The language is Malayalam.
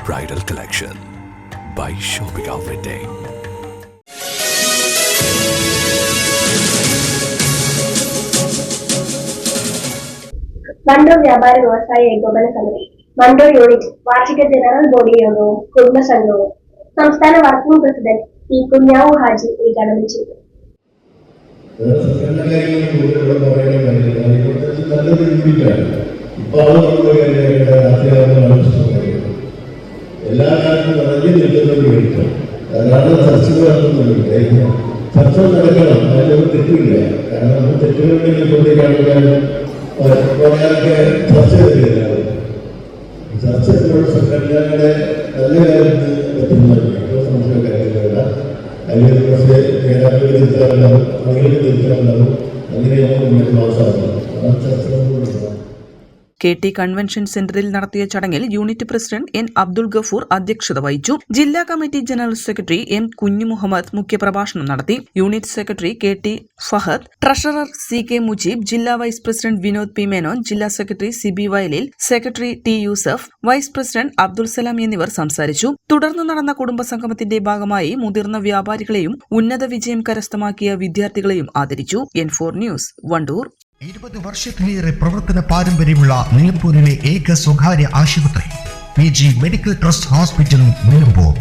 bridal collection by Shobhika Wedding. Mandur വ്യാപാര വ്യവസായ ഏകോപന സമിതി മണ്ടൂർ യൂണിറ്റ് വാർഷിക ജനറൽ ബോഡി യോഗവും കുടുംബസംഘവും സംസ്ഥാന working president P Kunhavu Haji ഉദ്ഘാടനം ചെയ്തു. എല്ലാ കാലത്തും നിറഞ്ഞു നിൽക്കുന്ന യൂണിറ്റ് അതാണ് ചർച്ച നടക്കണം. അതിലൊന്നും തെറ്റില്ല. കാരണം നമ്മൾ തെറ്റുകളിൽ കൊണ്ടിരിക്കുകയാണെങ്കിൽ പറയാനൊക്കെ ചർച്ച ചെയ്തില്ല. ചർച്ച എപ്പോഴും സംഘടനകളുടെ നല്ല കാര്യത്തിന് പറ്റുന്നതല്ല. സംശയ കാര്യങ്ങളല്ല. അതിൽ കുറച്ച് നേതാക്കൾ തിരിച്ചാലുണ്ടാവും, ആളുകൾ തിരിച്ചാലുണ്ടാവും. അങ്ങനെയാണ് മുന്നോട്ട് മാസാകുന്നത്. ആ ചർച്ച KT കൺവെൻഷൻ സെന്ററിൽ നടത്തിയ ചടങ്ങിൽ unit president N. Abdul Gafoor അധ്യക്ഷത വഹിച്ചു. ജില്ലാ കമ്മിറ്റി ജനറൽ സെക്രട്ടറി M. കുഞ്ഞു മുഹമ്മദ് മുഖ്യപ്രഭാഷണം നടത്തി. Unit secretary KT Fahad, treasurer CK Mujeeb, ജില്ലാ vice president Vinod P. Menon, ജില്ലാ secretary CB Vayalil, secretary T. Yusuf, vice president Abdul Salam എന്നിവർ സംസാരിച്ചു. തുടർന്ന് നടന്ന കുടുംബസംഗമത്തിന്റെ ഭാഗമായി മുതിർന്ന വ്യാപാരികളെയും ഉന്നത വിജയം കരസ്ഥമാക്കിയ വിദ്യാർത്ഥികളെയും ആദരിച്ചു. N4 news, Wandoor. 20 വർഷത്തിലേറെ പ്രവർത്തന പാരമ്പര്യമുള്ള നിലമ്പൂരിലെ ഏക സ്വകാര്യ ആശുപത്രി PG medical trust hospital Nilambur.